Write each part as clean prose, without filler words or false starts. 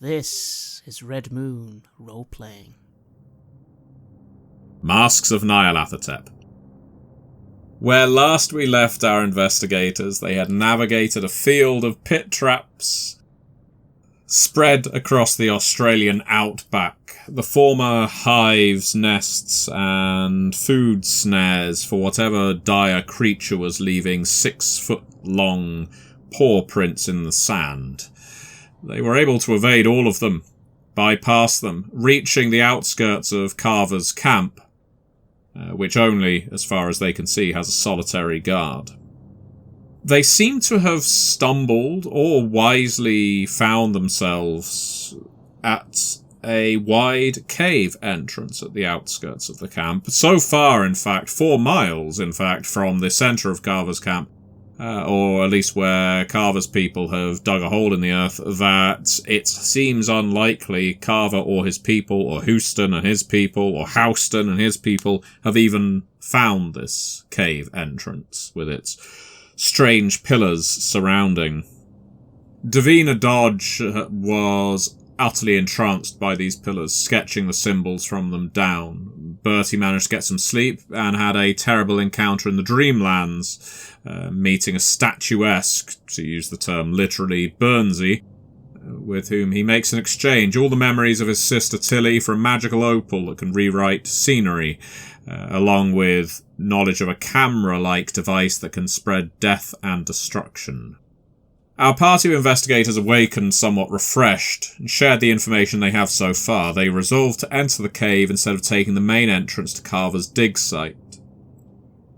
This is Red Moon role-playing. Masks of Nyarlathotep. Where last we left our investigators, they had navigated a field of pit traps spread across the Australian outback, the former hives, nests, and food snares for whatever dire creature was leaving 6-foot-long paw prints in the sand. They were able to evade all of them, bypass them, reaching the outskirts of Carver's camp, which only, as far as they can see, has a solitary guard. They seem to have stumbled or wisely found themselves at a wide cave entrance at the outskirts of the camp. So far, in fact, 4 miles, in fact, from the centre of Carver's camp, or at least where Carver's people have dug a hole in the earth, that it seems unlikely Carver or his people, or Houston and his people, or Houston and his people have even found this cave entrance with its strange pillars surrounding. Davina Dodge was utterly entranced by these pillars, sketching the symbols from them down. Bertie managed to get some sleep and had a terrible encounter in the Dreamlands, meeting a statuesque, to use the term literally, Burnsy, with whom he makes an exchange. All the memories of his sister Tilly for a magical opal that can rewrite scenery, along with knowledge of a camera-like device that can spread death and destruction. Our party of investigators awakened somewhat refreshed and shared the information they have so far. They resolved to enter the cave instead of taking the main entrance to Carver's dig site.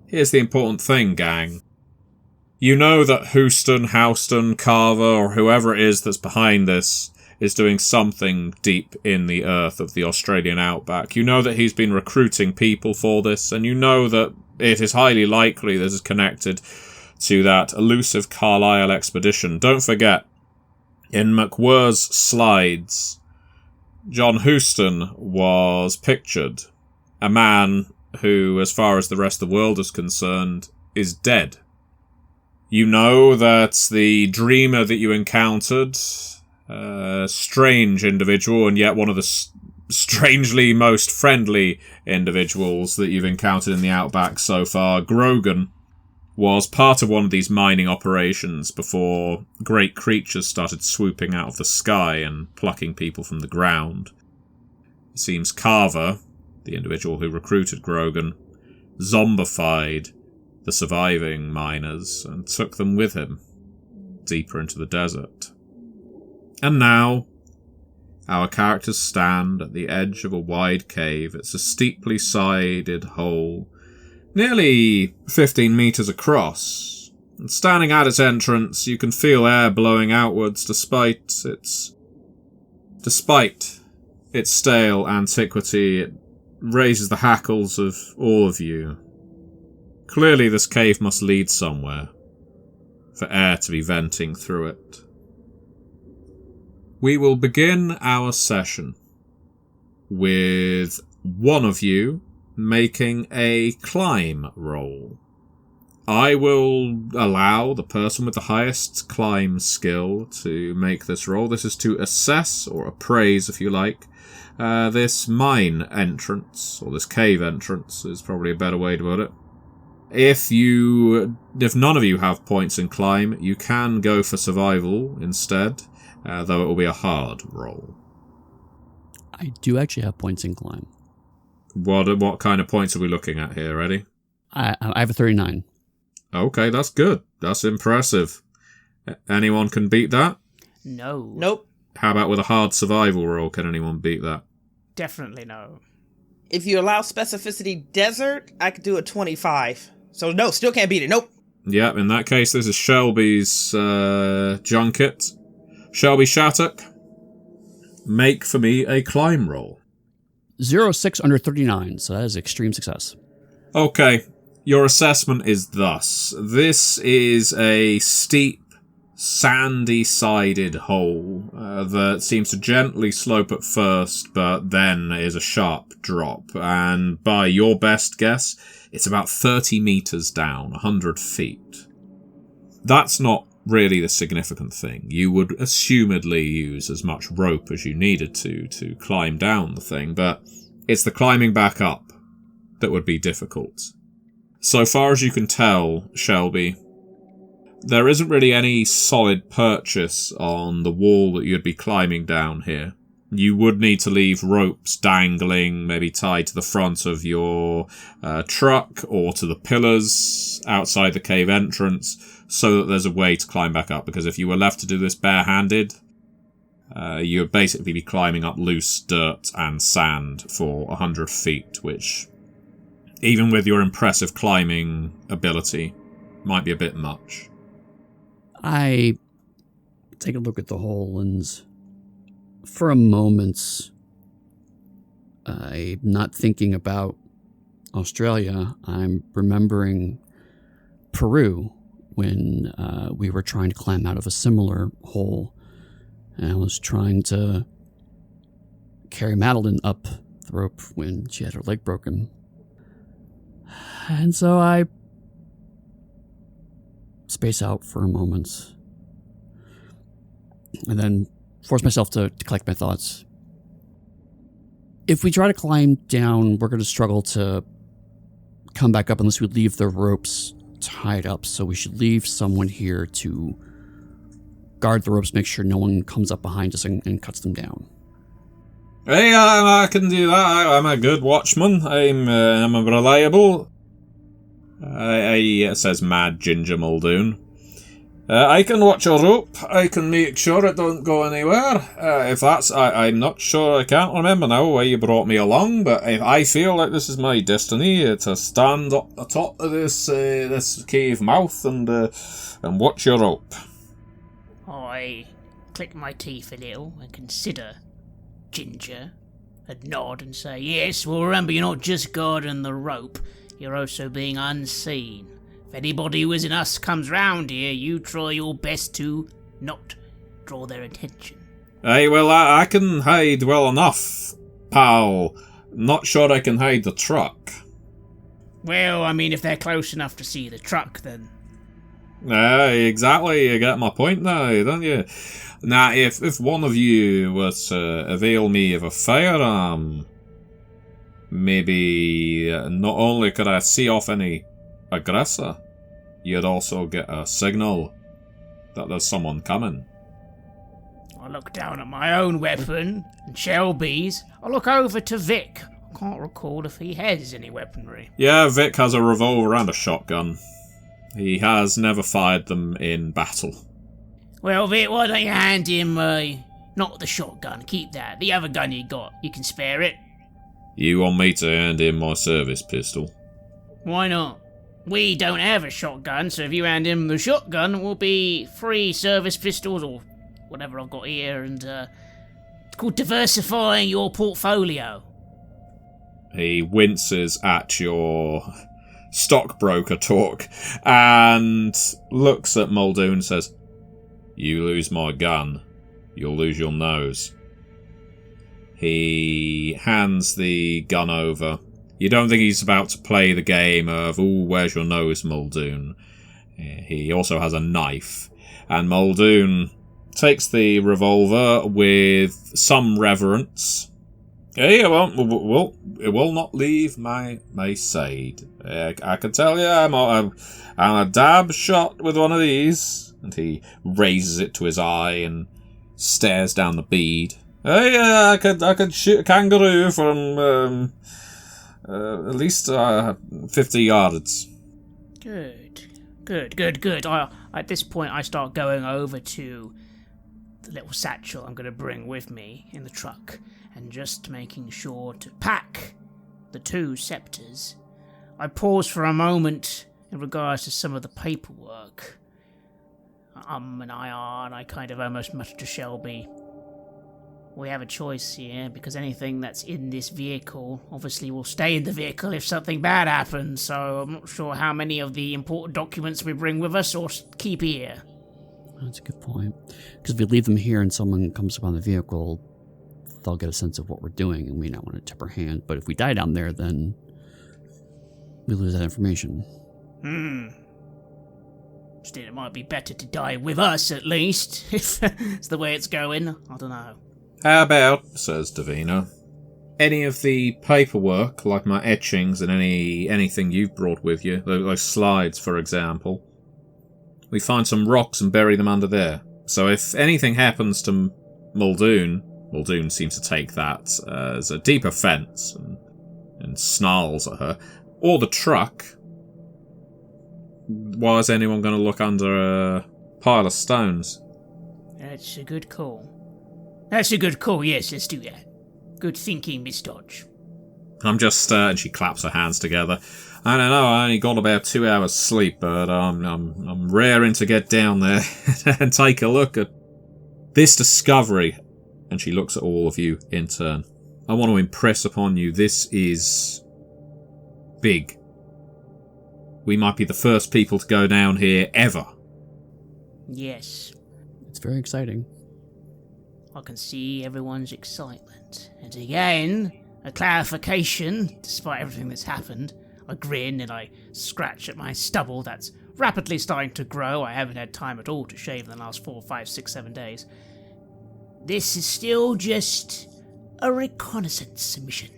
Here's the important thing, gang. You know that Houston, Carver, or whoever it is that's behind this is doing something deep in the earth of the Australian outback. You know that he's been recruiting people for this, and you know that it is highly likely this is connected to that elusive Carlisle expedition. Don't forget, in McWhirr's slides, John Houston was pictured. A man who, as far as the rest of the world is concerned, is dead. You know that the dreamer that you encountered, a strange individual, and yet one of the strangely most friendly individuals that you've encountered in the outback so far, Grogan, was part of one of these mining operations before great creatures started swooping out of the sky and plucking people from the ground. It seems Carver, the individual who recruited Grogan, zombified the surviving miners and took them with him deeper into the desert. And now, our characters stand at the edge of a wide cave. It's a steeply sided hole, nearly 15 metres across. And standing at its entrance, you can feel air blowing outwards despite its stale antiquity. It raises the hackles of all of you. Clearly this cave must lead somewhere, for air to be venting through it. We will begin our session with one of you making a climb roll. I will allow the person with the highest climb skill to make this roll. This is to assess, or appraise if you like, this mine entrance, or this cave entrance is probably a better way to put it. If none of you have points in climb, you can go for survival instead, though it will be a hard roll. I do actually have points in climb. What kind of points are we looking at here, Eddy? I have a 39. Okay, that's good. That's impressive. Anyone can beat that? No. Nope. How about with a hard survival roll? Can anyone beat that? Definitely no. If you allow specificity desert, I could do a 25. So no, still can't beat it. Nope. Yeah, in that case, this is Shelby's junket. Shelby Shattuck, make for me a climb roll. 06 under 39, so that is extreme success. Okay, your assessment is thus. This is a steep, sandy-sided hole that seems to gently slope at first, but then is a sharp drop. And by your best guess, it's about 30 metres down, 100 feet. That's not really the significant thing. You would assumedly use as much rope as you needed to climb down the thing, but it's the climbing back up that would be difficult. So far as you can tell, Shelby, there isn't really any solid purchase on the wall that you'd be climbing down here. You would need to leave ropes dangling, maybe tied to the front of your truck or to the pillars outside the cave entrance, so that there's a way to climb back up. Because if you were left to do this barehanded, you would basically be climbing up loose dirt and sand for 100 feet, which, even with your impressive climbing ability, might be a bit much. I take a look at the hole, and for a moment, I'm not thinking about Australia. I'm remembering Peru when we were trying to climb out of a similar hole, and I was trying to carry Madeline up the rope when she had her leg broken. And so I space out for a moment and then force myself to collect my thoughts. If we try to climb down, we're going to struggle to come back up unless we leave the ropes tied up, so we should leave someone here to guard the ropes, make sure no one comes up behind us and cuts them down. Hey, I can do that. I'm a good watchman. I'm reliable. Says Mad Ginger Muldoon. I can watch a rope. I can make sure it don't go anywhere. If that's... I'm not sure. I can't remember now why you brought me along, but if I feel like this is my destiny to stand up the top of this cave mouth and watch your rope. I click my teeth a little and consider Ginger, and nod and say, yes, well remember, you're not just guarding the rope, you're also being unseen. If anybody who isn't us comes round here, you try your best to not draw their attention. Aye, well, I can hide well enough, pal. Not sure I can hide the truck. Well, I mean, if they're close enough to see the truck, then... Aye, exactly. You get my point now, don't you? Now, if one of you was to avail me of a firearm, maybe not only could I see off any aggressor, you'd also get a signal that there's someone coming. I look down at my own weapon, and Shelby's. I look over to Vic. I can't recall if he has any weaponry. Yeah, Vic has a revolver and a shotgun. He has never fired them in battle. Well, Vic, why don't you hand him, not the shotgun, keep that. The other gun you got, you can spare it. You want me to hand him my service pistol? Why not? We don't have a shotgun, so if you hand him the shotgun, it will be 3 service pistols, or whatever I've got here, and it's called diversifying your portfolio. He winces at your stockbroker talk and looks at Muldoon and says, you lose my gun, you'll lose your nose. He hands the gun over. You don't think he's about to play the game of, ooh, where's your nose, Muldoon? He also has a knife. And Muldoon takes the revolver with some reverence. It will not leave my side. I can tell you, I'm a dab shot with one of these. And he raises it to his eye and stares down the bead. Hey, I could shoot a kangaroo from at least 50 yards. Good. At this point, I start going over to the little satchel I'm going to bring with me in the truck, and just making sure to pack the 2 scepters. I pause for a moment in regards to some of the paperwork. And I kind of almost mutter to Shelby, we have a choice here, because anything that's in this vehicle obviously will stay in the vehicle if something bad happens, so I'm not sure how many of the important documents we bring with us or keep here. That's a good point. Because if we leave them here and someone comes upon the vehicle, they'll get a sense of what we're doing and we not want to tip our hand. But if we die down there, then we lose that information. Still, it might be better to die with us, at least, if it's the way it's going. I don't know. How about, says Davina, any of the paperwork, like my etchings and anything you've brought with you, those slides, for example, we find some rocks and bury them under there. So if anything happens to Muldoon seems to take that as a deep offence and snarls at her, or the truck, why is anyone going to look under a pile of stones? That's a good call. Yes, let's do that. Good thinking, Miss Dodge. I'm just, and she claps her hands together. I don't know, I only got about 2 hours sleep, but I'm raring to get down there and take a look at this discovery. And she looks at all of you in turn. I want to impress upon you, this is big. We might be the first people to go down here ever. Yes. It's very exciting. I can see everyone's excitement. And again, a clarification, despite everything that's happened. I grin and I scratch at my stubble that's rapidly starting to grow. I haven't had time at all to shave in the last 4, 5, 6, 7 days. This is still just a reconnaissance mission.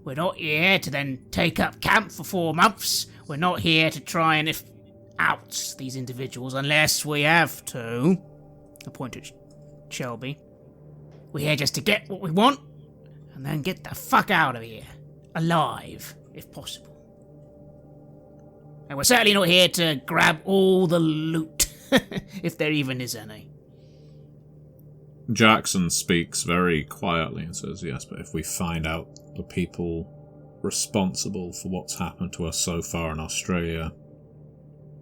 We're not here to then take up camp for 4 months. We're not here to try and out these individuals unless we have to. I point at Shelby. We're here just to get what we want and then get the fuck out of here. Alive, if possible. And we're certainly not here to grab all the loot, if there even is any. Jackson speaks very quietly and says, yes, but if we find out the people responsible for what's happened to us so far in Australia,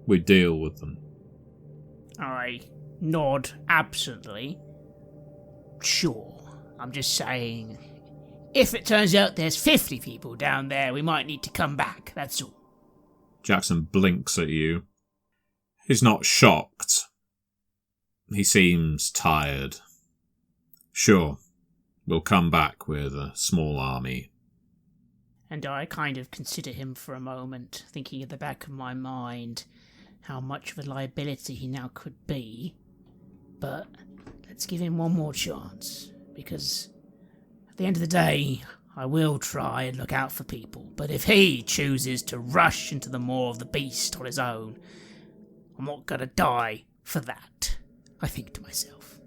we deal with them. I nod absently. Sure, I'm just saying, if it turns out there's 50 people down there, we might need to come back, that's all. Jackson blinks at you. He's not shocked. He seems tired. Sure, we'll come back with a small army. And I kind of consider him for a moment, thinking at the back of my mind how much of a liability he now could be. But let's give him one more chance, because at the end of the day, I will try and look out for people. But if he chooses to rush into the maw of the beast on his own, I'm not gonna die for that, I think to myself.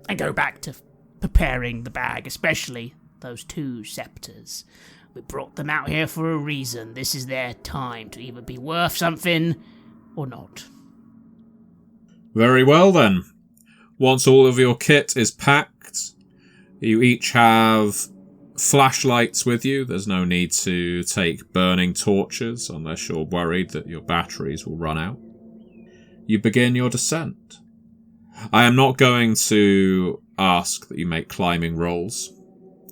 And go back to preparing the bag, especially those 2 scepters. We brought them out here for a reason. This is their time to either be worth something or not. Very well then. Once all of your kit is packed, you each have flashlights with you. There's no need to take burning torches unless you're worried that your batteries will run out. You begin your descent. I am not going to ask that you make climbing rolls.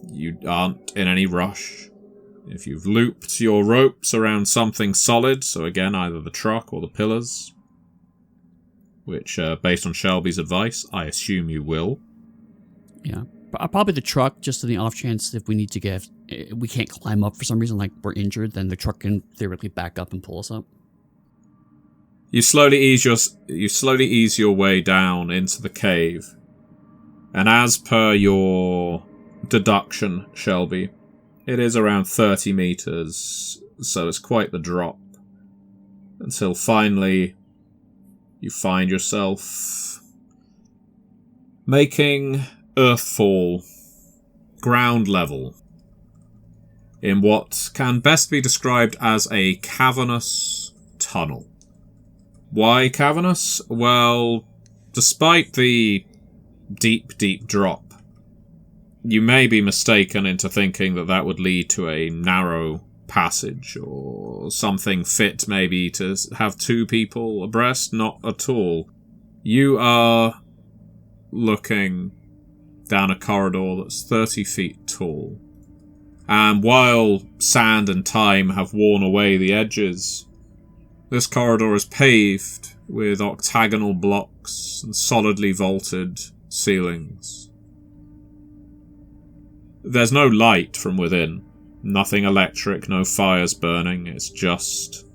You aren't in any rush. If you've looped your ropes around something solid, so again, either the truck or the pillars, which, based on Shelby's advice, I assume you will. Yeah. Probably the truck, just in the off chance if we need to we can't climb up for some reason, like we're injured, then the truck can theoretically back up and pull us up. You slowly ease your way down into the cave. And as per your deduction, Shelby, it is around 30 meters, so it's quite the drop. Until finally, you find yourself making earthfall ground level in what can best be described as a cavernous tunnel. Why cavernous? Well, despite the deep, deep drop, you may be mistaken into thinking that that would lead to a narrow passage or something fit maybe to have 2 people abreast. Not at all. You are looking down a corridor that's 30 feet tall. And while sand and time have worn away the edges, this corridor is paved with octagonal blocks and solidly vaulted ceilings. There's no light from within. Nothing electric, no fires burning. It's just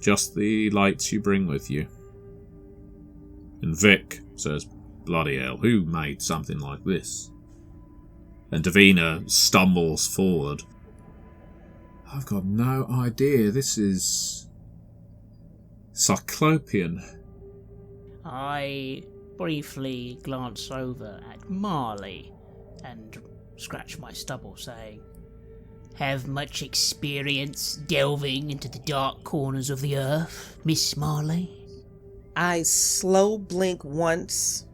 just the lights you bring with you. And Vic says, bloody hell, who made something like this? And Davina stumbles forward. I've got no idea. This is Cyclopean. I briefly glance over at Marley and scratch my stubble, saying, have much experience delving into the dark corners of the earth, Miss Marley? I slow blink once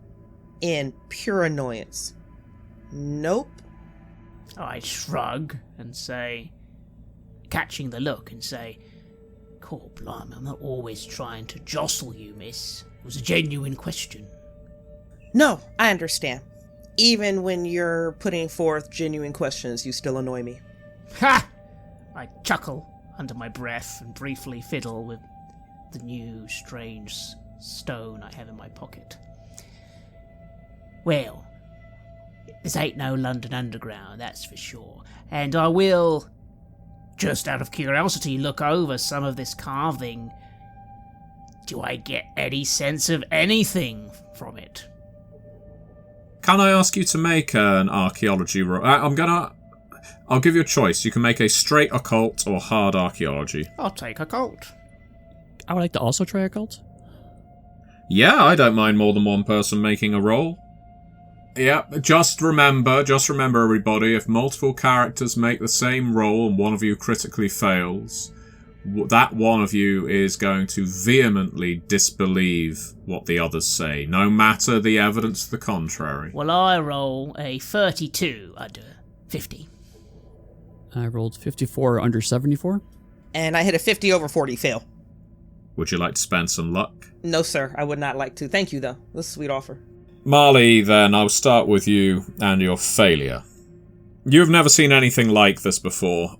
in pure annoyance. Nope. I shrug and say, catching the look, and say, "Cool, blimey, I'm not always trying to jostle you, miss. It was a genuine question." No, I understand. Even when you're putting forth genuine questions, you still annoy me. Ha! I chuckle under my breath and briefly fiddle with the new, strange stone I have in my pocket. Well, this ain't no London Underground, that's for sure. And I will, just out of curiosity, look over some of this carving. Do I get any sense of anything from it? Can I ask you to make an archaeology roll? I'll give you a choice. You can make a straight occult or hard archaeology. I'll take occult. I would like to also try occult. Yeah, I don't mind more than one person making a roll. Yeah, just remember everybody, if multiple characters make the same roll and one of you critically fails, that one of you is going to vehemently disbelieve what the others say, no matter the evidence to the contrary. Well, I roll a 32 under 50. I rolled 54 under 74. And I hit a 50 over 40 fail. Would you like to spend some luck? No, sir, I would not like to. Thank you, though. This is a sweet offer. Marley, then, I'll start with you and your failure. You've never seen anything like this before,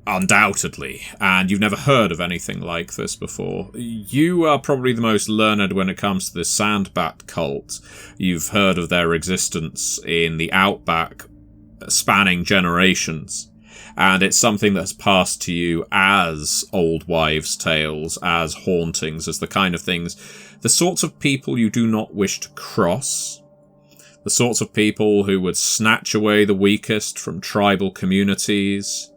undoubtedly, and you've never heard of anything like this before. You are probably the most learned when it comes to this sandbat cult. You've heard of their existence in the outback, spanning generations. And it's something that's passed to you as old wives' tales, as hauntings, as the kind of things, the sorts of people you do not wish to cross, the sorts of people who would snatch away the weakest from tribal communities.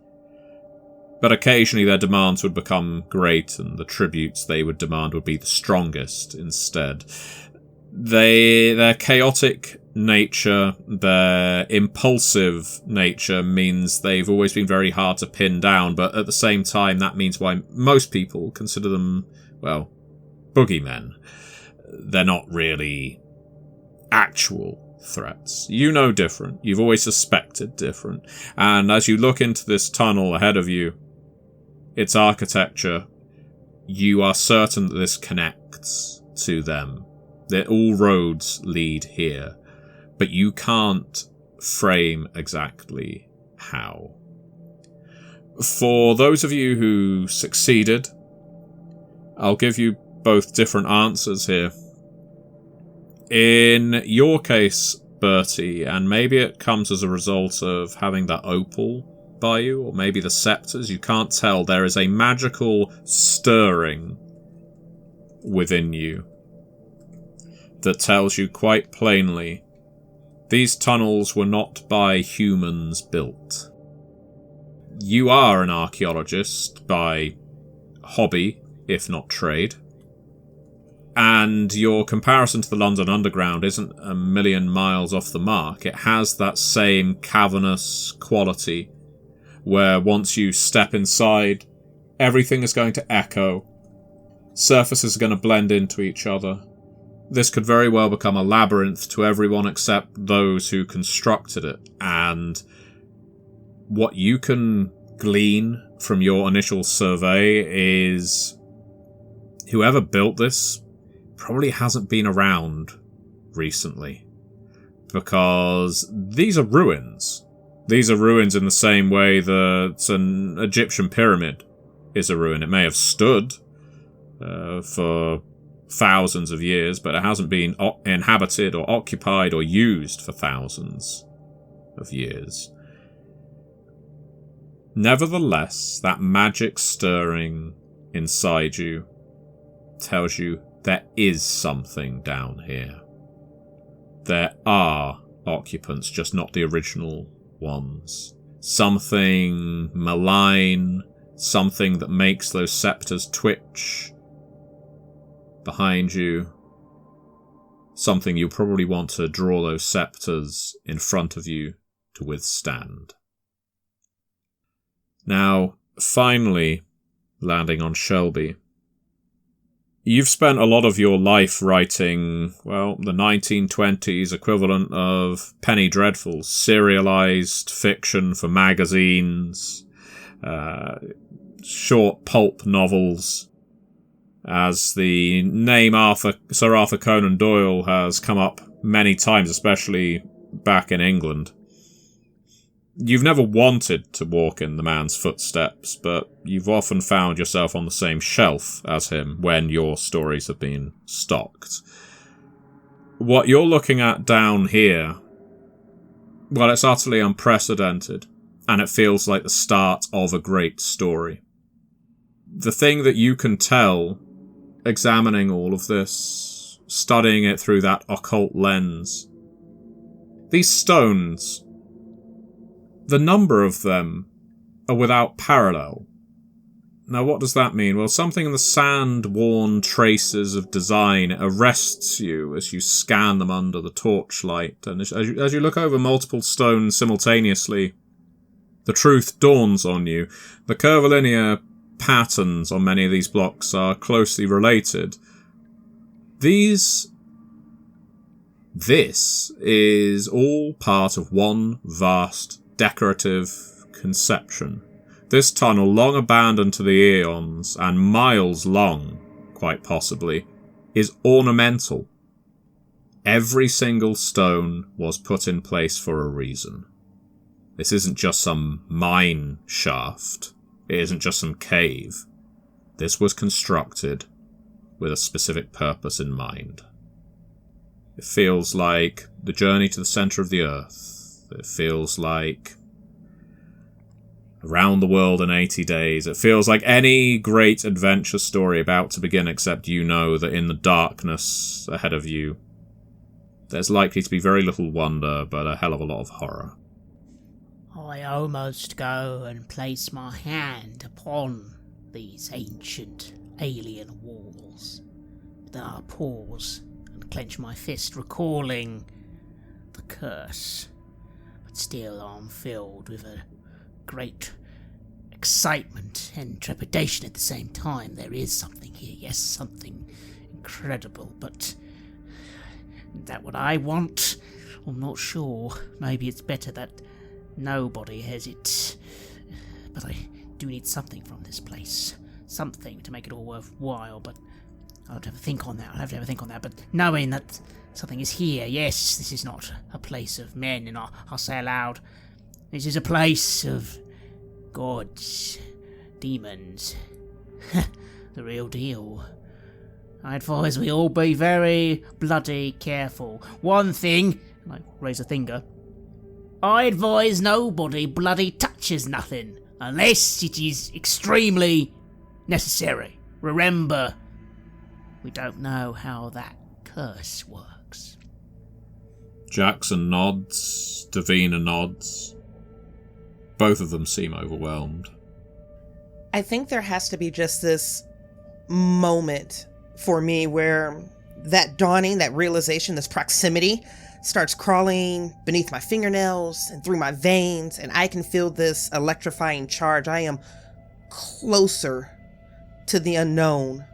But occasionally their demands would become great, and the tributes they would demand would be the strongest instead. Their chaotic nature, their impulsive nature means they've always been very hard to pin down, but at the same time that means why most people consider them, well, boogeymen. They're not really actual threats. You know different. You've always suspected different. And as you look into this tunnel ahead of you, its architecture, you are certain that this connects to them. That all roads lead here. But you can't frame exactly how. For those of you who succeeded, I'll give you both different answers here. In your case, Bertie, and maybe it comes as a result of having that opal by you, or maybe the scepters, you can't tell, there is a magical stirring within you that tells you quite plainly these tunnels were not by humans built. You are an archaeologist by hobby, if not trade. And your comparison to the London Underground isn't a million miles off the mark. It has that same cavernous quality where once you step inside, everything is going to echo. Surfaces are going to blend into each other. This could very well become a labyrinth to everyone except those who constructed it. And what you can glean from your initial survey is whoever built this probably hasn't been around recently. Because these are ruins. These are ruins in the same way that an Egyptian pyramid is a ruin. It may have stood for thousands of years, but it hasn't been inhabited or occupied or used for thousands of years. Nevertheless, that magic stirring inside you tells you there is something down here. There are occupants, just not the original ones. Something malign, something that makes those scepters twitch behind you. Something you probably want to draw those scepters in front of you to withstand. Now, finally, landing on Shelby. You've spent a lot of your life writing, well, the 1920s equivalent of penny dreadfuls, serialized fiction for magazines, short pulp novels. As the name Sir Arthur Conan Doyle has come up many times, especially back in England. You've never wanted to walk in the man's footsteps, but you've often found yourself on the same shelf as him when your stories have been stocked. What you're looking at down here, well, it's utterly unprecedented, and it feels like the start of a great story. The thing that you can tell, examining all of this, studying it through that occult lens, these stones, the number of them are without parallel. Now, what does that mean? Well, something in the sand-worn traces of design arrests you as you scan them under the torchlight, and as you look over multiple stones simultaneously, the truth dawns on you. The curvilinear patterns on many of these blocks are closely related. This is all part of one vast decorative conception. This tunnel, long abandoned to the eons, and miles long, quite possibly, is ornamental. Every single stone was put in place for a reason. This isn't just some mine shaft. It isn't just some cave. This was constructed with a specific purpose in mind. It feels like the journey to the center of the earth. It feels like around the world in 80 days. It feels like any great adventure story about to begin, except you know that in the darkness ahead of you, there's likely to be very little wonder, but a hell of a lot of horror. I almost go and place my hand upon these ancient alien walls. Then I pause and clench my fist, recalling the curse. But still I'm filled with a great excitement and trepidation at the same time. There is something here, yes, something incredible, but is that what I want? I'm not sure. Maybe it's better that nobody has it. But I do need something from this place. Something to make it all worthwhile, but I'll have to think on that. But knowing that something is here, yes, this is not a place of men, and I'll say aloud, this is a place of gods, demons, the real deal. I advise we all be very bloody careful. One thing, and I raise a finger, I advise nobody bloody touches nothing, unless it is extremely necessary. Remember, we don't know how that curse works. Jackson nods, Davina nods. Both of them seem overwhelmed. I think there has to be just this moment for me where that dawning, that realization, this proximity starts crawling beneath my fingernails and through my veins, and I can feel this electrifying charge. I am closer to the unknown,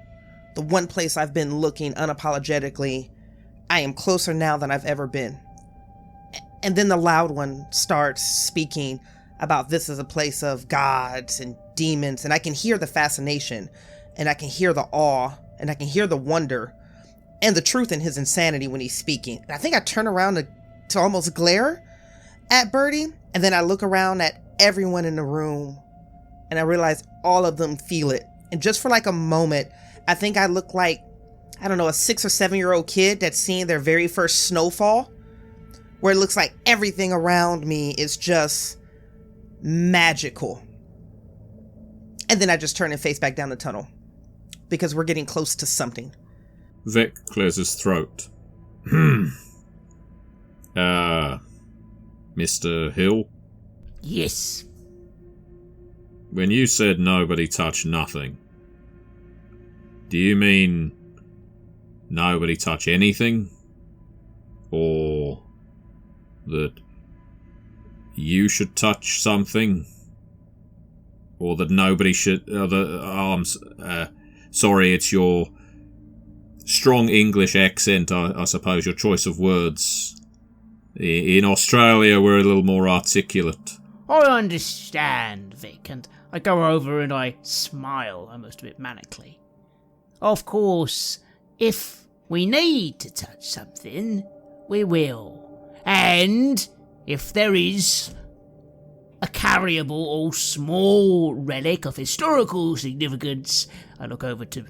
the one place I've been looking unapologetically. I am closer now than I've ever been. And then the loud one starts speaking about this is a place of gods and demons, and I can hear the fascination, and I can hear the awe, and I can hear the wonder, and the truth in his insanity when he's speaking. And I think I turn around to almost glare at Birdie, and then I look around at everyone in the room, and I realize all of them feel it. And just for like a moment, I think I look like, I don't know, a 6 or 7-year-old kid that's seeing their very first snowfall, where it looks like everything around me is just magical. And then I just turn and face back down the tunnel. because we're getting close to something. Vic clears his throat. Mr. Hill? Yes. When you said nobody touch nothing, do you mean nobody touch anything? Or that you should touch something? Or that nobody should... sorry, it's your strong English accent, I suppose, your choice of words. In Australia, we're a little more articulate. I understand, Vic, and I go over and I smile, almost a bit manically. Of course, if we need to touch something, we will. And if there is a carryable or small relic of historical significance, I look over to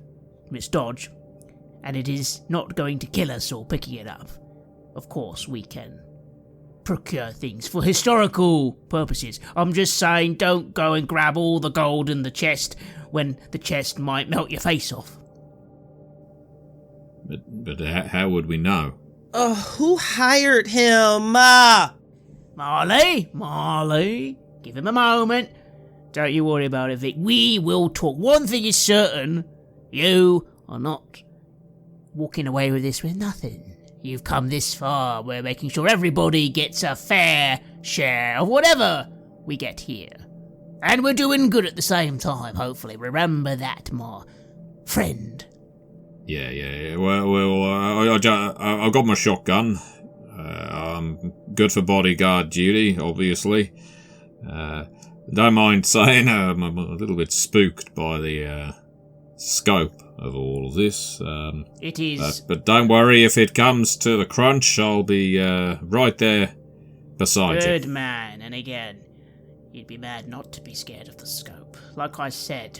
Miss Dodge, and it is not going to kill us or picking it up, of course we can procure things for historical purposes. I'm just saying, don't go and grab all the gold in the chest when the chest might melt your face off. But how would we know? Who hired him? Marley, give him a moment. Don't you worry about it, Vic. We will talk. One thing is certain, you are not walking away with this with nothing. You've come this far, we're making sure everybody gets a fair share of whatever we get here. And we're doing good at the same time, hopefully. Remember that, my friend. Yeah. Well, I've got my shotgun. I'm good for bodyguard duty, obviously. Don't mind saying I'm a little bit spooked by the scope of all of this. It is. But don't worry, if it comes to the crunch, I'll be right there beside you. Good man, and again, you'd be mad not to be scared of the scope. Like I said,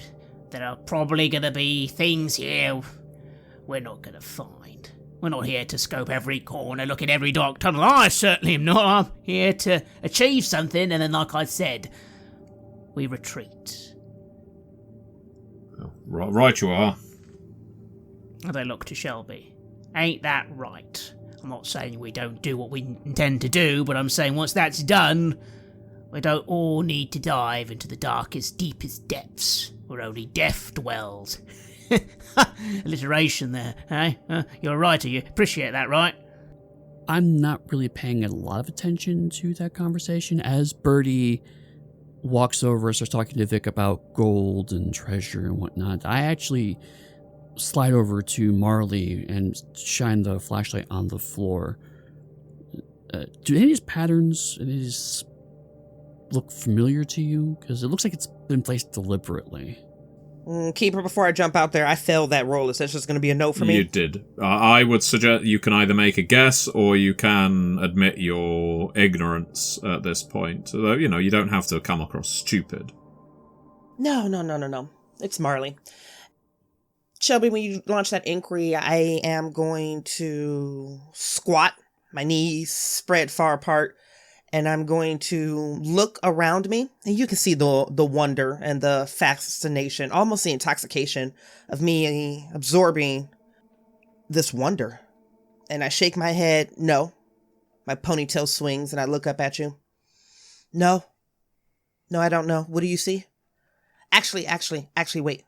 there are probably going to be things here we're not going to find. We're not here to scope every corner, look at every dark tunnel. I certainly am not. I'm here to achieve something, and then, like I said, we retreat. Right you are. And I look to Shelby. Ain't that right? I'm not saying we don't do what we intend to do, but I'm saying once that's done, we don't all need to dive into the darkest, deepest depths where only death dwells. Alliteration there, eh? You're a writer, you appreciate that, right? I'm not really paying a lot of attention to that conversation as Birdie walks over and starts talking to Vic about gold and treasure and whatnot. I actually slide over to Marley and shine the flashlight on the floor. Do any of these patterns, any of these look familiar to you? Because it looks like it's been placed deliberately. Keeper, before I jump out there, I failed that roll. Is that just going to be a no for me? You did. I would suggest you can either make a guess or you can admit your ignorance at this point. Although, you don't have to come across stupid. No. It's Marley. Shelby, when you launch that inquiry, I am going to squat, my knees spread far apart, and I'm going to look around me, and you can see the wonder and the fascination, almost the intoxication of me absorbing this wonder. And I shake my head, no. My ponytail swings, and I look up at you. No, I don't know. What do you see? Actually, wait.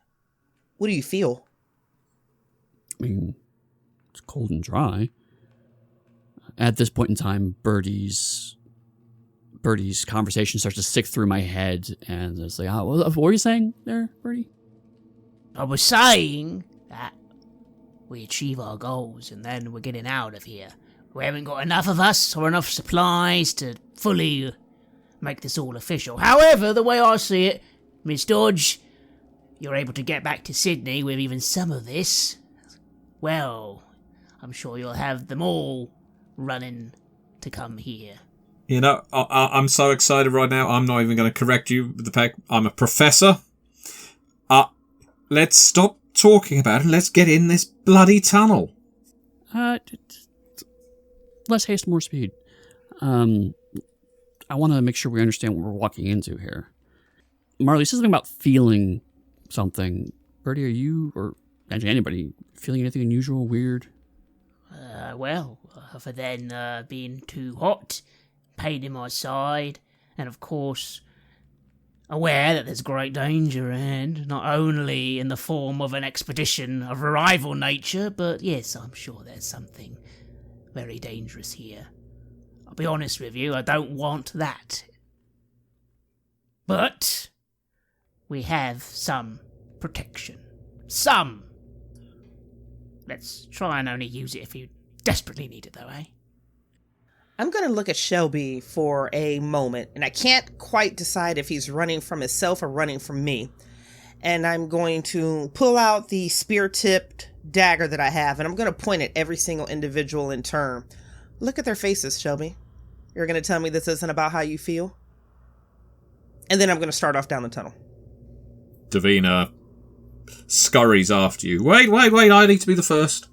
What do you feel? I mean, it's cold and dry. At this point in time, Birdie's conversation starts to sift through my head, and it's like, what were you saying there, Birdie? I was saying that we achieve our goals and then we're getting out of here. We haven't got enough of us or enough supplies to fully make this all official. However, the way I see it, Miss Dodge, you're able to get back to Sydney with even some of this. Well, I'm sure you'll have them all running to come here. I'm so excited right now, I'm not even going to correct you with the fact I'm a professor. Let's stop talking about it. Let's get in this bloody tunnel. Less haste, more speed. I want to make sure we understand what we're walking into here. Marley says something about feeling something. Birdie, are you, or Anybody feeling anything unusual, weird? Other than being too hot, pain in my side, and of course aware that there's great danger ahead, not only in the form of an expedition of a rival nature, but yes, I'm sure there's something very dangerous here. I'll be honest with you, I don't want that. But we have some protection. Some! Let's try and only use it if you desperately need it, though, eh? I'm going to look at Shelby for a moment, and I can't quite decide if he's running from himself or running from me. And I'm going to pull out the spear-tipped dagger that I have, and I'm going to point at every single individual in turn. Look at their faces, Shelby. You're going to tell me this isn't about how you feel? And then I'm going to start off down the tunnel. Davina scurries after you. Wait, I need to be the first.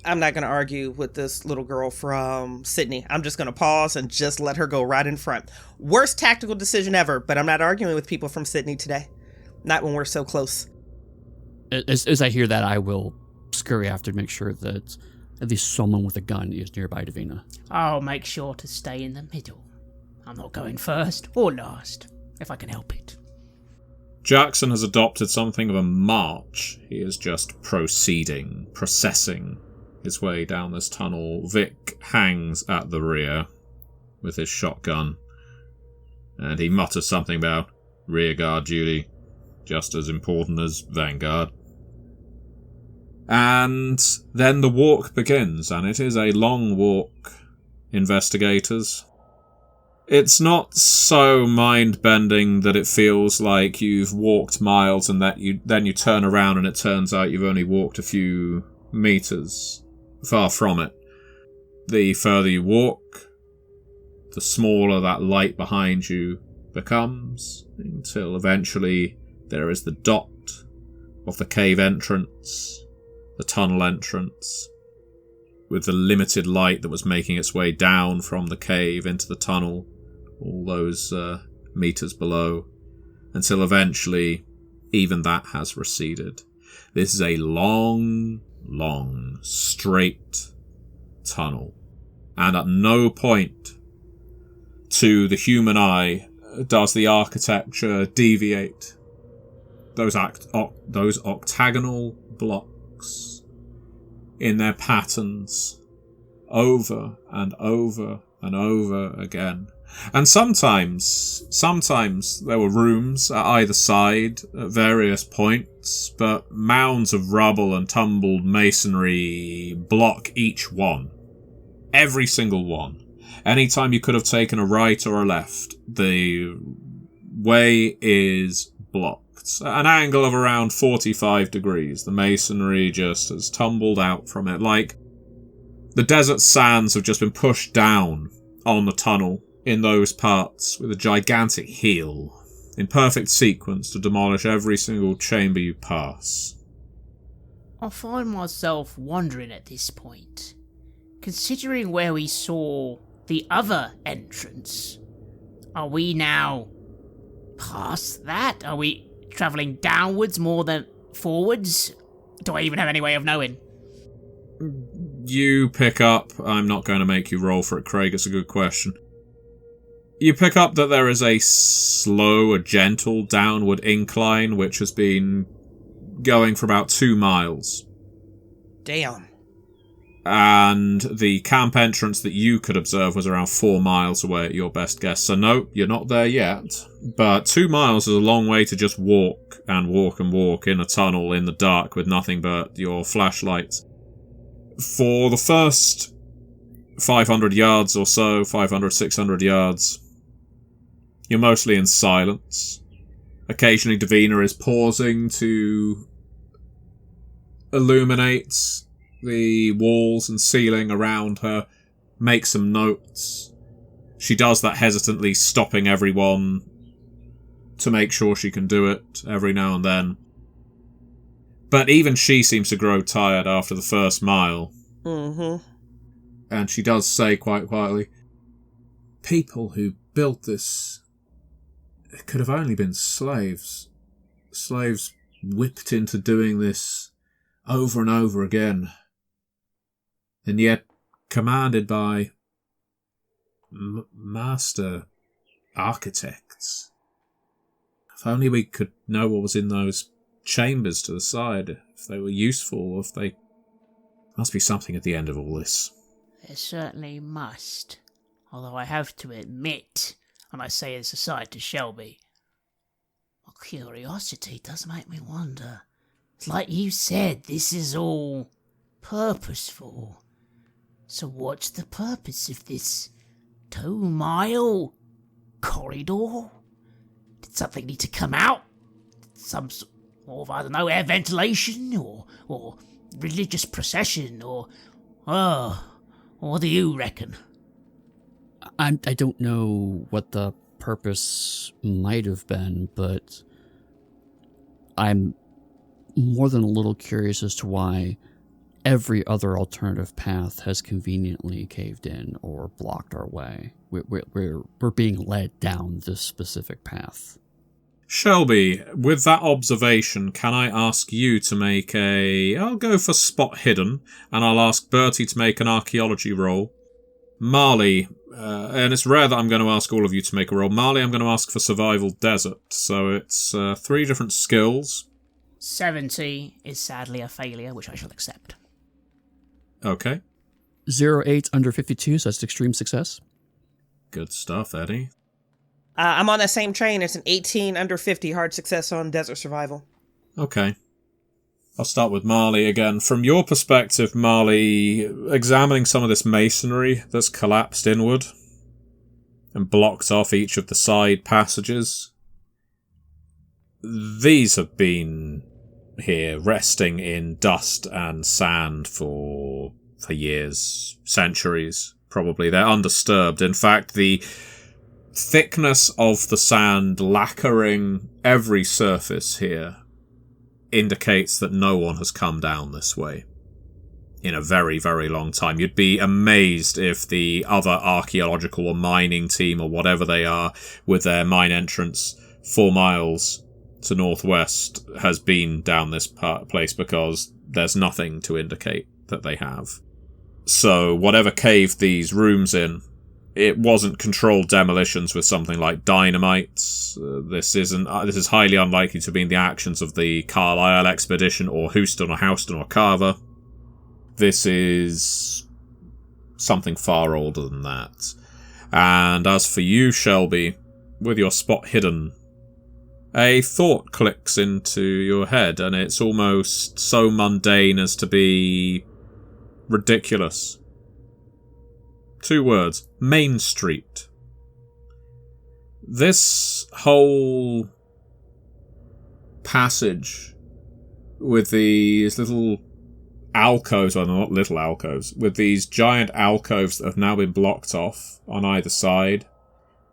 I'm not going to argue with this little girl from Sydney. I'm just going to pause and just let her go right in front. Worst tactical decision ever, but I'm not arguing with people from Sydney today. Not when we're so close. As I hear that, I will scurry after to make sure that at least someone with a gun is nearby Davina. I'll make sure to stay in the middle. I'm not going first or last, if I can help it. Jackson has adopted something of a march. He is just processing his way down this tunnel. Vic hangs at the rear with his shotgun, and he mutters something about rear guard duty, just as important as vanguard. And then the walk begins, and it is a long walk, investigators. It's not so mind-bending that it feels like you've walked miles and that then you turn around and it turns out you've only walked a few meters. Far from it. The further you walk, the smaller that light behind you becomes, until eventually there is the dot of the cave entrance, the tunnel entrance, with the limited light that was making its way down from the cave into the tunnel, all those meters below, until eventually even that has receded. This is a long, straight tunnel, and at no point to the human eye does the architecture deviate. Those octagonal blocks in their patterns over and over and over again. And sometimes there were rooms at either side at various points, but mounds of rubble and tumbled masonry block each one. Every single one. Anytime you could have taken a right or a left, the way is blocked. At an angle of around 45 degrees, the masonry just has tumbled out from it, like the desert sands have just been pushed down on the tunnel in those parts with a gigantic heel, in perfect sequence to demolish every single chamber you pass. I find myself wondering at this point, considering where we saw the other entrance, are we now past that? Are we travelling downwards more than forwards? Do I even have any way of knowing? You pick up, I'm not going to make you roll for it, Craig, it's a good question. You pick up that there is a gentle downward incline which has been going for about 2 miles. Damn. And the camp entrance that you could observe was around 4 miles away at your best guess. So no, you're not there yet. But 2 miles is a long way to just walk and walk and walk in a tunnel in the dark with nothing but your flashlights. For the first 500 yards or so, 500, 600 yards, you're mostly in silence. Occasionally Davina is pausing to illuminate the walls and ceiling around her, make some notes. She does that hesitantly, stopping everyone to make sure she can do it every now and then. But even she seems to grow tired after the first mile. Mm-hmm. And she does say quite quietly, people who built this could have only been slaves. Slaves whipped into doing this over and over again, and yet commanded by master architects. If only we could know what was in those chambers to the side, if they were useful, or if they... Must be something at the end of all this. There certainly must. Although I have to admit, and I say this aside to Shelby, my curiosity does make me wonder. It's like you said, this is all purposeful. So what's the purpose of this 2-mile corridor? Did something need to come out? Some sort of, I don't know, air ventilation, or religious procession, or what do you reckon? I don't know what the purpose might have been, but I'm more than a little curious as to why every other alternative path has conveniently caved in or blocked our way. We're being led down this specific path. Shelby, with that observation, can I ask you to make I'll go for spot hidden, and I'll ask Bertie to make an archaeology roll. Marley, and it's rare that I'm going to ask all of you to make a roll. Marley, I'm going to ask for survival desert, so it's 3 different skills. 70 is sadly a failure, which I shall accept. Okay. 08 under 52, so that's extreme success. Good stuff, Eddy. I'm on that same train. It's an 18 under 50 hard success on desert survival. Okay. I'll start with Marley again. From your perspective, Marley, examining some of this masonry that's collapsed inward and blocked off each of the side passages, these have been here resting in dust and sand for years, centuries, probably. They're undisturbed. In fact, the thickness of the sand lacquering every surface here indicates that no one has come down this way in a very, very long time. You'd be amazed if the other archaeological or mining team or whatever they are with their mine entrance 4 miles to northwest has been down this place, because there's nothing to indicate that they have. So whatever caved these rooms in, it wasn't controlled demolitions with something like dynamite. This is highly unlikely to be in the actions of the Carlisle expedition or Houston or Carver. This is something far older than that. And as for you, Shelby, with your spot hidden, a thought clicks into your head, and it's almost so mundane as to be ridiculous. 2 words. Main Street. This whole passage with these little alcoves, well, not little alcoves, with these giant alcoves that have now been blocked off on either side,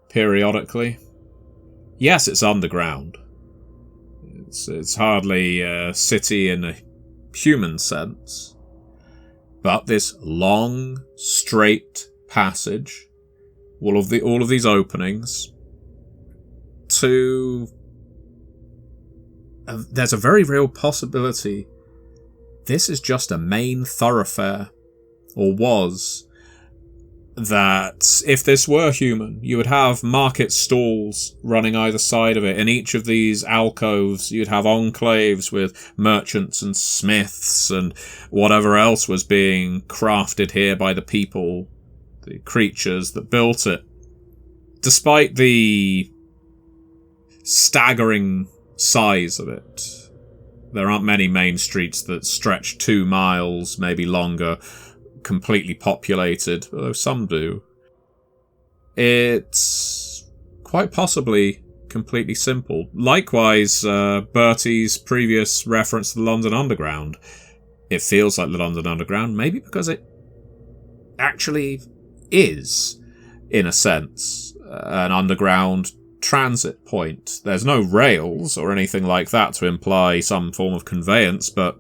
periodically. Yes, it's underground. It's hardly a city in a human sense. But this long, straight passage, all of these openings, to... there's a very real possibility this is just a main thoroughfare, or was, that if this were human, you would have market stalls running either side of it. In each of these alcoves, you'd have enclaves with merchants and smiths and whatever else was being crafted here by the people, the creatures that built it. Despite the staggering size of it, there aren't many main streets that stretch 2 miles, maybe longer, completely populated, although some do. It's quite possibly completely simple. Likewise, Bertie's previous reference to the London Underground. It feels like the London Underground, maybe because it actually is, in a sense, an underground transit point. There's no rails or anything like that to imply some form of conveyance, but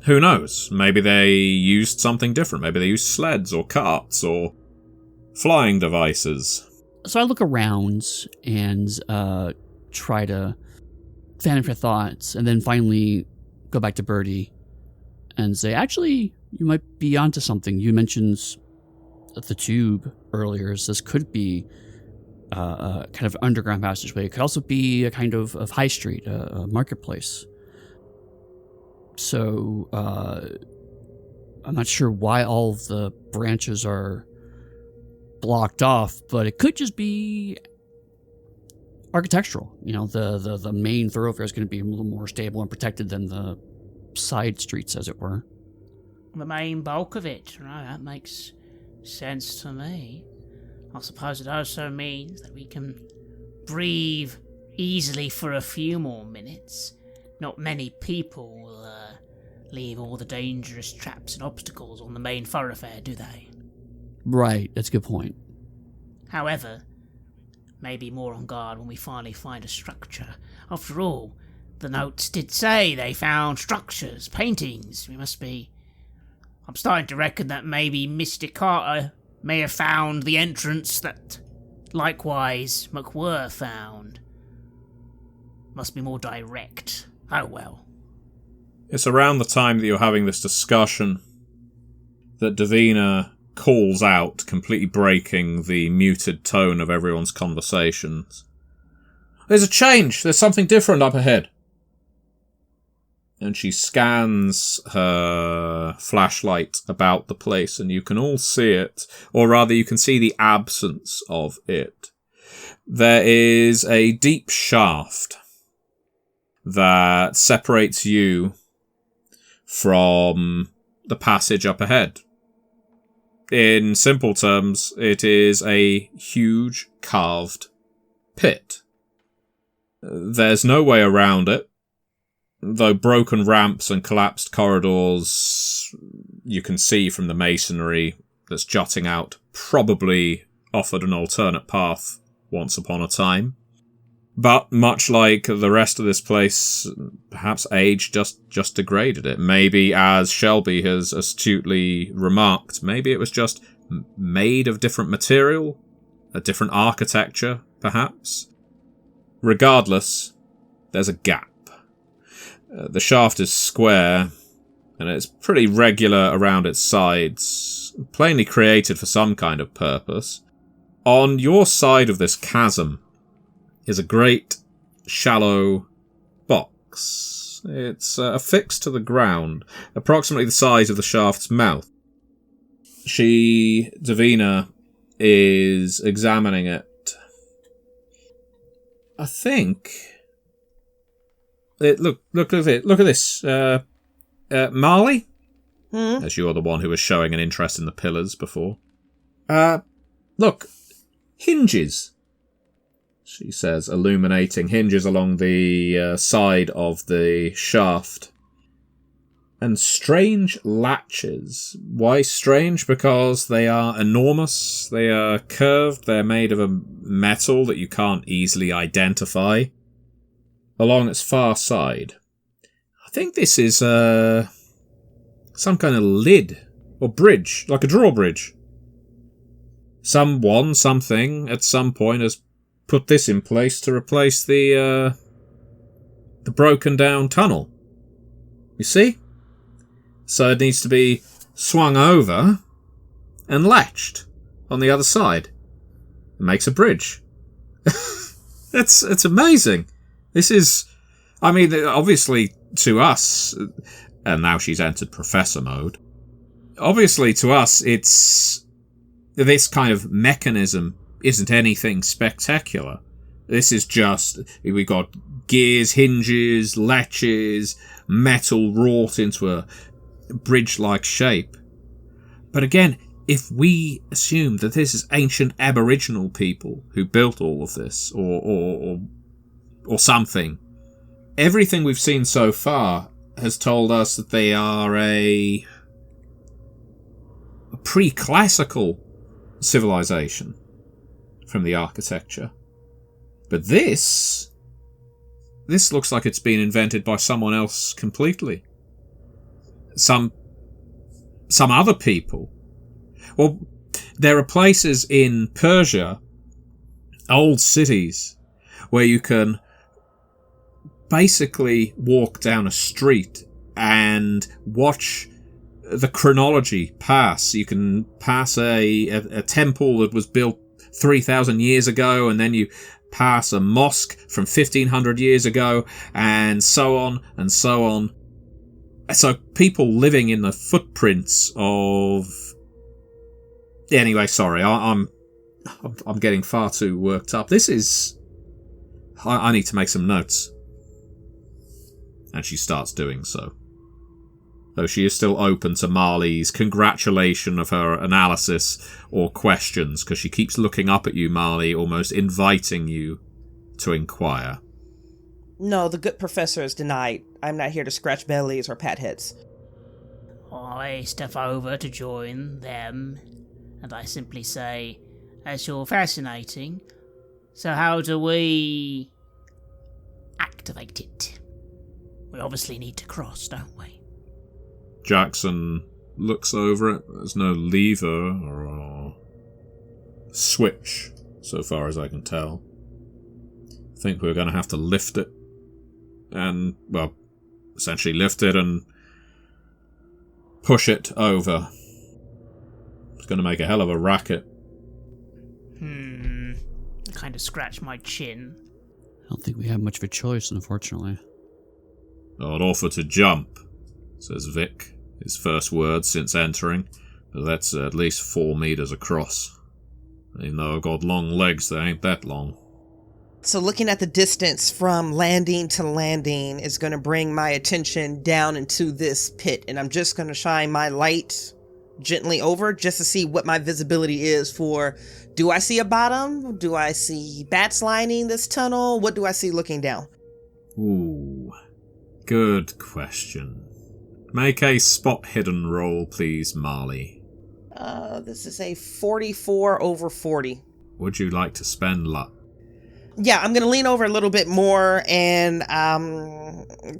who knows? Maybe they used something different. Maybe they used sleds or carts or flying devices. So I look around and try to fan for thoughts, and then finally go back to Birdie. and say, actually, you might be onto something. You mentioned the tube earlier, so this could be a kind of underground passageway. It could also be a kind of high street, a marketplace. So I'm not sure why all of the branches are blocked off, but it could just be architectural. The main thoroughfare is going to be a little more stable and protected than the side streets, as it were. The main bulk of it, right? That makes sense to me. I suppose it also means that we can breathe easily for a few more minutes. Not many people will leave all the dangerous traps and obstacles on the main thoroughfare, do they? Right, that's a good point. However, maybe more on guard when we finally find a structure. After all, the notes did say they found structures, paintings. I'm starting to reckon that maybe Mr. Carter may have found the entrance that, likewise, McWhirr found. Must be more direct. Oh well. It's around the time that you're having this discussion that Davina calls out, completely breaking the muted tone of everyone's conversations. There's a change! There's something different up ahead! And she scans her flashlight about the place, and you can all see it, or rather you can see the absence of it. There is a deep shaft that separates you from the passage up ahead. In simple terms, it is a huge carved pit. There's no way around it, though broken ramps and collapsed corridors you can see from the masonry that's jutting out probably offered an alternate path once upon a time. But much like the rest of this place, perhaps age just degraded it. Maybe, as Shelby has astutely remarked, maybe it was just made of different material, a different architecture, perhaps. Regardless, there's a gap. The shaft is square, and it's pretty regular around its sides, plainly created for some kind of purpose. On your side of this chasm is a great, shallow box. It's affixed to the ground, approximately the size of the shaft's mouth. Davina, is examining it. I think... Look at it. Look at this. Marley? As you are the one who was showing an interest in the pillars before. Look. Hinges. She says, illuminating hinges along the side of the shaft. And strange latches. Why strange? Because they are enormous. They are curved. They're made of a metal that you can't easily identify. Along its far side. I think this is some kind of lid or bridge, like a drawbridge. Something at some point has put this in place to replace the broken down tunnel. You see? So it needs to be swung over and latched on the other side. It makes a bridge. It's amazing. This is, I mean, obviously to us, and now she's entered professor mode, obviously to us it's, this kind of mechanism isn't anything spectacular. This is just, we got gears, hinges, latches, metal wrought into a bridge-like shape. But again, if we assume that this is ancient Aboriginal people who built all of this, or something, everything we've seen so far has told us that they are a pre-classical civilization from the architecture. But this looks like it's been invented by someone else completely. Some other people. Well, there are places in Persia, old cities, where you can basically walk down a street and watch the chronology pass. You can pass a temple that was built 3,000 years ago, and then you pass a mosque from 1,500 years ago, and so on and so on. So people living in the footprints of... Anyway, sorry, I'm getting far too worked up. This is... I need to make some notes. And she starts doing so. Though she is still open to Marley's congratulation of her analysis or questions, because she keeps looking up at you, Marley, almost inviting you to inquire. No, the good professor is denied. I'm not here to scratch bellies or pat heads. I step over to join them, and I simply say, "That's all fascinating. So how do we activate it? We obviously need to cross, don't we?" Jackson looks over it. There's no lever or switch, so far as I can tell. I think we're going to have to lift it. And, well, essentially lift it and push it over. It's going to make a hell of a racket. I kind of scratch my chin. I don't think we have much of a choice, unfortunately. I'd offer to jump, says Vic, his first word since entering, but that's at least 4 meters across. Even though I've got long legs, they ain't that long. So looking at the distance from landing to landing is going to bring my attention down into this pit, and I'm just going to shine my light gently over just to see what my visibility is for. Do I see a bottom? Do I see bats lining this tunnel? What do I see looking down? Ooh, good question. Make a spot hidden roll, please, Marley. This is a 44 over 40. Would you like to spend luck? Yeah, I'm going to lean over a little bit more and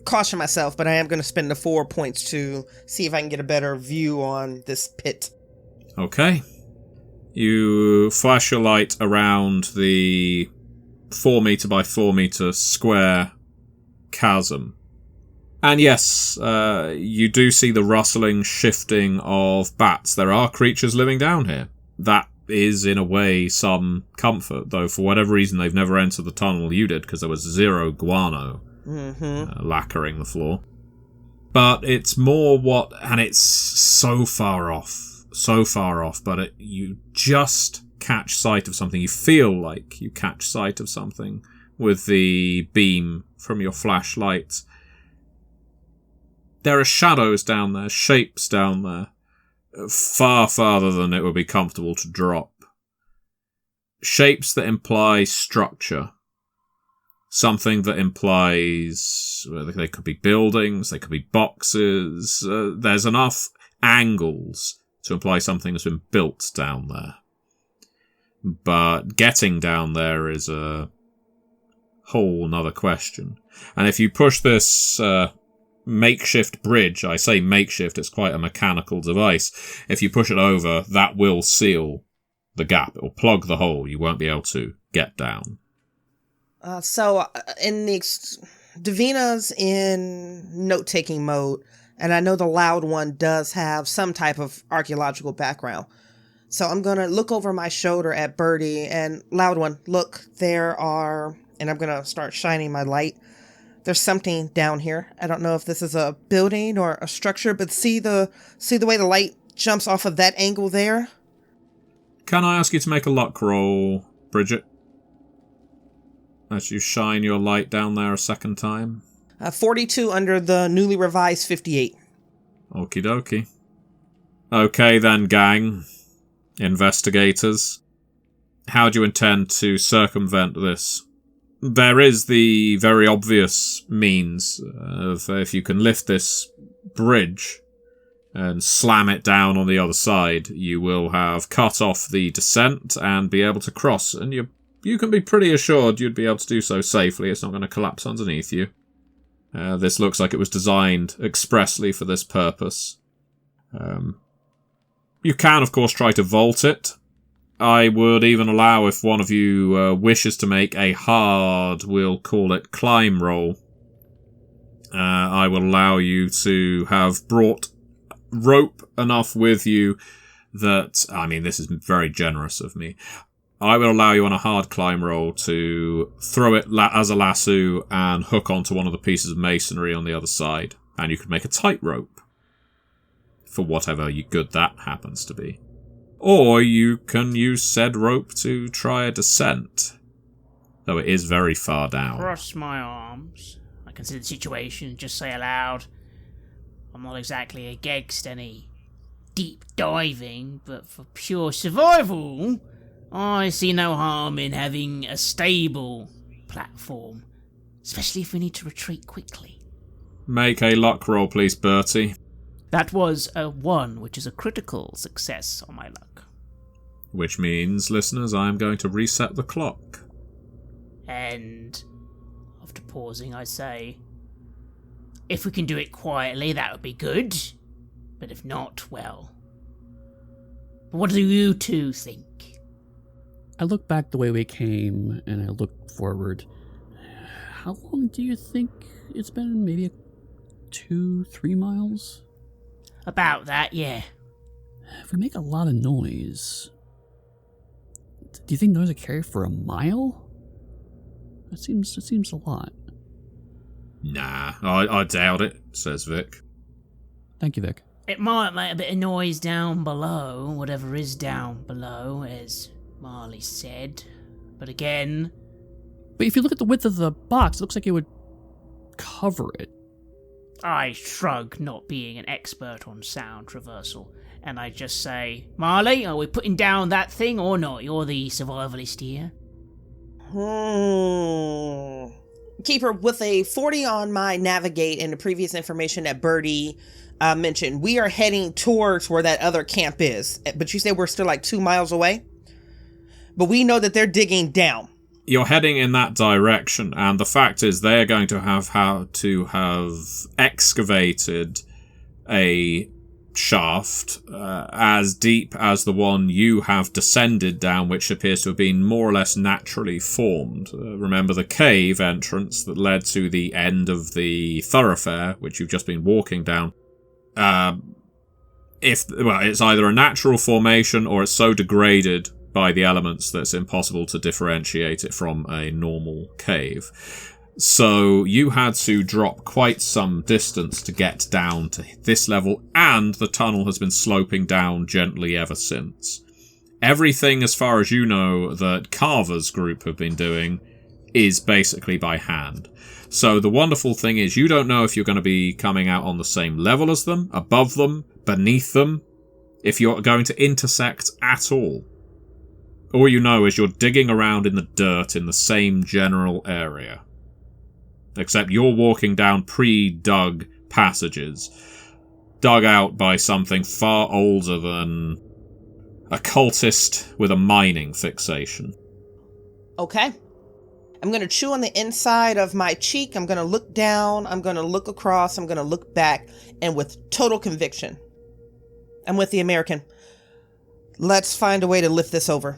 caution myself, but I am going to spend the 4 points to see if I can get a better view on this pit. Okay. You flash your light around the 4 meter by 4 meter square chasm. And yes, you do see the rustling, shifting of bats. There are creatures living down here. That is, in a way, some comfort, though for whatever reason they've never entered the tunnel you did, because there was 0 guano lacquering the floor. But it's more what... And it's so far off, but you just catch sight of something. You feel like you catch sight of something with the beam from your flashlight. There are shadows down there, shapes down there, far farther than it would be comfortable to drop. Shapes that imply structure. Something that implies... Well, they could be buildings, they could be boxes. There's enough angles to imply something has been built down there. But getting down there is a whole nother question. And if you push this... makeshift bridge, I say makeshift, it's quite a mechanical device. If you push it over, that will seal the gap. It will plug the hole. You won't be able to get down. So in the Davina's in note-taking mode, and I know the loud one does have some type of archaeological background. So I'm going to look over my shoulder at Birdie, and loud one, look, there are, and I'm going to start shining my light. There's something down here. I don't know if this is a building or a structure, but see the way the light jumps off of that angle there? Can I ask you to make a luck roll, Bridgett? As you shine your light down there a second time. 42 under the newly revised 58. Okie dokie. Okay then, gang. Investigators. How do you intend to circumvent this? There is the very obvious means of if you can lift this bridge and slam it down on the other side, you will have cut off the descent and be able to cross. And you can be pretty assured you'd be able to do so safely. It's not going to collapse underneath you. This looks like it was designed expressly for this purpose. You can, of course, try to vault it. I would even allow if one of you wishes to make a hard, we'll call it climb roll. I will allow you to have brought rope enough with you that, I mean, this is very generous of me. I will allow you on a hard climb roll to throw it as a lasso and hook onto one of the pieces of masonry on the other side. And you could make a tightrope for whatever good that happens to be. Or you can use said rope to try a descent, though it is very far down. Cross my arms. I consider the situation, just say aloud. I'm not exactly against any deep diving, but for pure survival, I see no harm in having a stable platform, especially if we need to retreat quickly. Make a luck roll, please, Bertie. That was a 1, which is a critical success on my luck. Which means, listeners, I am going to reset the clock. And after pausing, I say, if we can do it quietly, that would be good. But if not, well, what do you two think? I look back the way we came, and I look forward. How long do you think it's been? Maybe 2-3 miles? About that, yeah. If we make a lot of noise, do you think noise will carry for a mile? It seems a lot. Nah, I doubt it, says Vic. Thank you, Vic. It might make a bit of noise down below, whatever is down below, as Marley said. But again... But if you look at the width of the box, it looks like it would cover it. I shrug, not being an expert on sound traversal, and I just say, Marley, are we putting down that thing or not? You're the survivalist here. Keeper, with a 40 on my navigate and the previous information that Birdie mentioned, we are heading towards where that other camp is. But you say we're still like 2 miles away? But we know that they're digging down. You're heading in that direction, and the fact is they're going to have excavated a shaft as deep as the one you have descended down, which appears to have been more or less naturally formed. Remember the cave entrance that led to the end of the thoroughfare, which you've just been walking down. It's either a natural formation or it's so degraded by the elements that it's impossible to differentiate it from a normal cave. So you had to drop quite some distance to get down to this level, and the tunnel has been sloping down gently ever since. Everything, as far as you know, that Carver's group have been doing is basically by hand. So the wonderful thing is you don't know if you're going to be coming out on the same level as them, above them, beneath them, if you're going to intersect at all. All you know is you're digging around in the dirt in the same general area. Except you're walking down pre-dug passages, dug out by something far older than a cultist with a mining fixation. Okay. I'm going to chew on the inside of my cheek. I'm going to look down. I'm going to look across. I'm going to look back. And with total conviction, I'm with the American. Let's find a way to lift this over.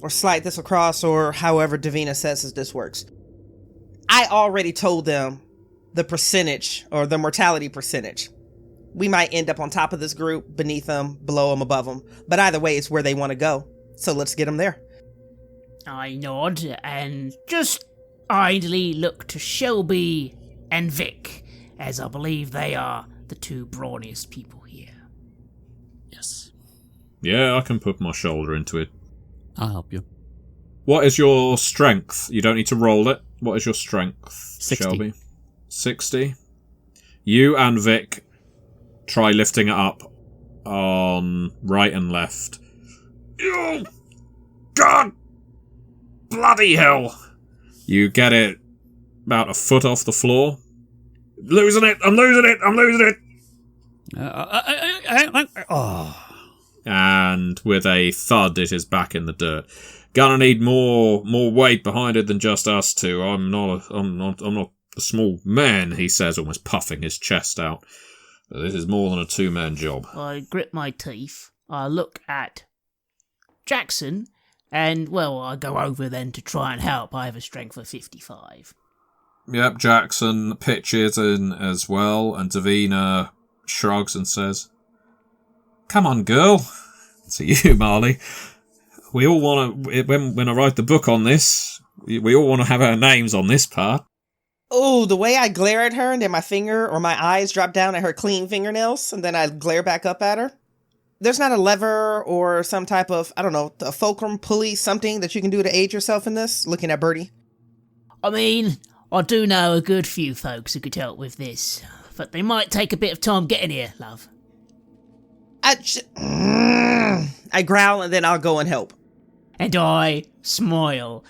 Or slide this across, or however Davina says this works. I already told them the percentage, or the mortality percentage. We might end up on top of this group, beneath them, below them, above them. But either way, it's where they want to go. So let's get them there. I nod and just idly look to Shelby and Vic, as I believe they are the two brawniest people here. Yes. Yeah, I can put my shoulder into it. I'll help you. What is your strength? You don't need to roll it. What is your strength, 60. Shelby? 60. You and Vic try lifting it up on right and left. Oh, God! Bloody hell! You get it about a foot off the floor. Losing it! I'm losing it! I'm losing it! Oh. And with a thud, it is back in the dirt. Gonna need more weight behind it than just us two. I'm not a small man, he says, almost puffing his chest out. This is more than a two-man job. I grit my teeth. I look at Jackson, and, well, I go over then to try and help. I have a strength of 55. Yep, Jackson pitches in as well, and Davina shrugs and says, "Come on, girl." To you, Marley. We all want to, when I write the book on this, we all want to have our names on this part. Oh, the way I glare at her and then my finger or my eyes drop down at her clean fingernails and then I glare back up at her. There's not a lever or some type of, I don't know, a fulcrum, pulley, something that you can do to aid yourself in this? Looking at Birdie. I mean, I do know a good few folks who could help with this, but they might take a bit of time getting here, love. I growl and then I'll go and help. And I smile,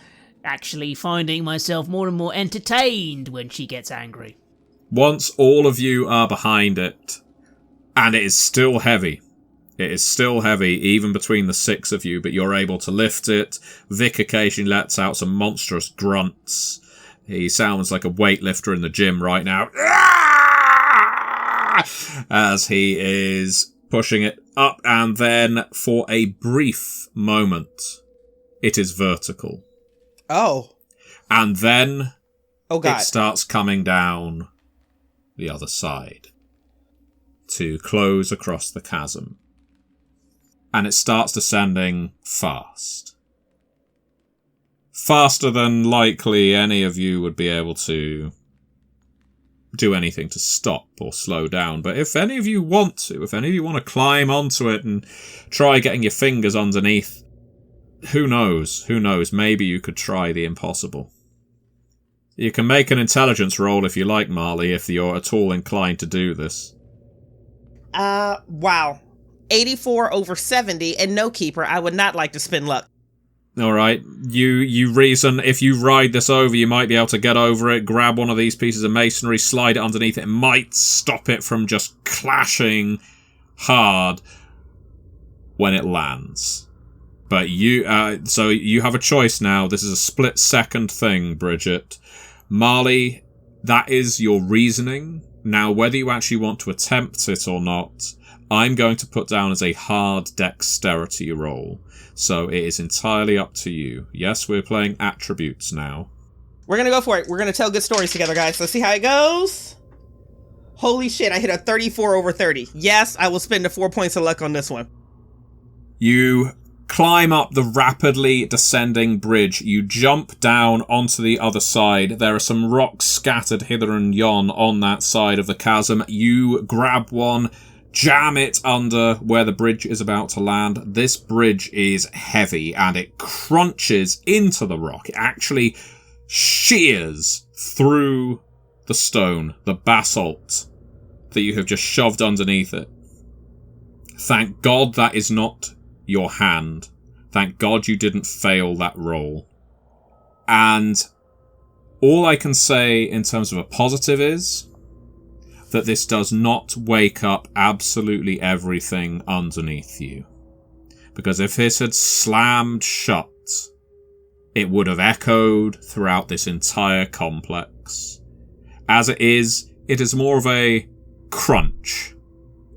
actually finding myself more and more entertained when she gets angry. Once all of you are behind it, and it is still heavy. It is still heavy, even between the 6 of you, but you're able to lift it. Vic occasionally lets out some monstrous grunts. He sounds like a weightlifter in the gym right now. As he is pushing it up, and then for a brief moment, it is vertical. Oh. And then God. It starts coming down the other side to close across the chasm. And it starts descending fast. Faster than likely any of you would be able to do anything to stop or slow down. But if any of you want to, if any of you want to climb onto it and try getting your fingers underneath, who knows? Who knows? Maybe you could try the impossible. You can make an intelligence roll if you like, Marley, if you're at all inclined to do this. Wow. 84 over 70 and no keeper. I would not like to spend luck. Alright, you reason if you ride this over, you might be able to get over it, grab one of these pieces of masonry, slide it underneath it, it might stop it from just clashing hard when it lands. But so you have a choice now. This is a split-second thing, Bridgett. Marley, that is your reasoning. Now, whether you actually want to attempt it or not, I'm going to put down as a hard dexterity roll. So it is entirely up to you. Yes, we're playing attributes now. We're going to go for it. We're going to tell good stories together, guys. Let's see how it goes. Holy shit, I hit a 34 over 30. Yes, I will spend the 4 points of luck on this one. You climb up the rapidly descending bridge. You jump down onto the other side. There are some rocks scattered hither and yon on that side of the chasm. You grab one, jam it under where the bridge is about to land. This bridge is heavy and it crunches into the rock. It actually shears through the stone, the basalt that you have just shoved underneath it. Thank God that is not your hand. Thank God you didn't fail that roll. And all I can say in terms of a positive is that this does not wake up absolutely everything underneath you. Because if it had slammed shut, it would have echoed throughout this entire complex. As it is more of a crunch,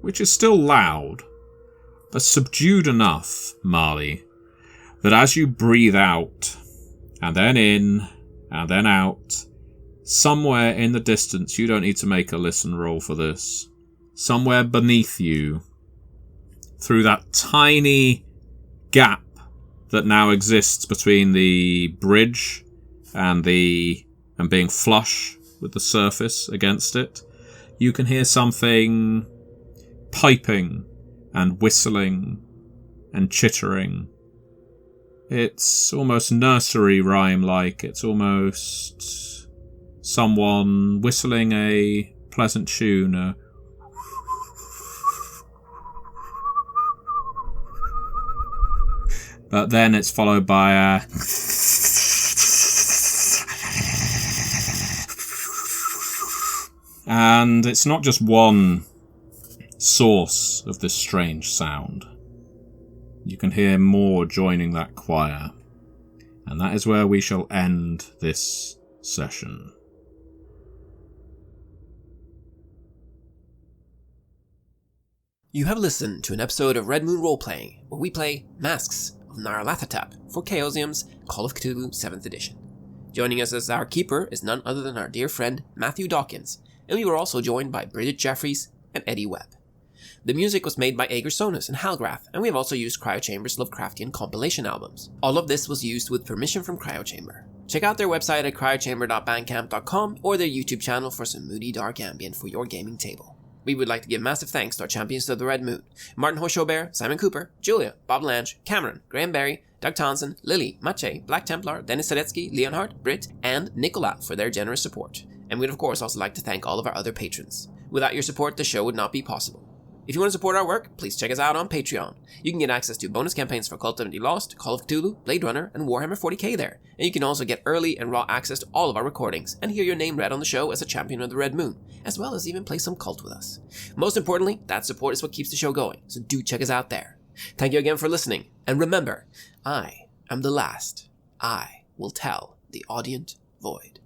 which is still loud, but subdued enough, Marley, that as you breathe out, and then in, and then out, somewhere in the distance, you don't need to make a listen roll for this, somewhere beneath you, through that tiny gap that now exists between the bridge and being flush with the surface against it, you can hear something piping and whistling and chittering. It's almost nursery rhyme-like. It's almost someone whistling a pleasant tune. But then it's followed by a... And it's not just one source of this strange sound. You can hear more joining that choir. And that is where we shall end this session. You have listened to an episode of Red Moon Roleplaying, where we play Masks of Nyarlathotep for Chaosium's Call of Cthulhu 7th edition. Joining us as our keeper is none other than our dear friend Matthew Dawkins, and we were also joined by Bridgett Jeffries and Eddy Webb. The music was made by Ager Sonus and Halgrath, and we have also used Cryochamber's Lovecraftian compilation albums. All of this was used with permission from Cryochamber. Check out their website at cryochamber.bandcamp.com or their YouTube channel for some moody dark ambient for your gaming table. We would like to give massive thanks to our champions of the Red Moon, Martin Heuschober, Simon Cooper, Julia, Bob Lange, Cameron, Graham Barey, Doug Thomson, Lily, Maciej, Black Templar, Dennis Sadecki, Leonhardt, Britt, and Nikola for their generous support. And we'd of course also like to thank all of our other patrons. Without your support, the show would not be possible. If you want to support our work, please check us out on Patreon. You can get access to bonus campaigns for Cult of the Lost, Call of Cthulhu, Blade Runner, and Warhammer 40k there. And you can also get early and raw access to all of our recordings, and hear your name read on the show as a champion of the Red Moon, as well as even play some Cult with us. Most importantly, that support is what keeps the show going, so do check us out there. Thank you again for listening, and remember, I am the last. I will tell the audient void.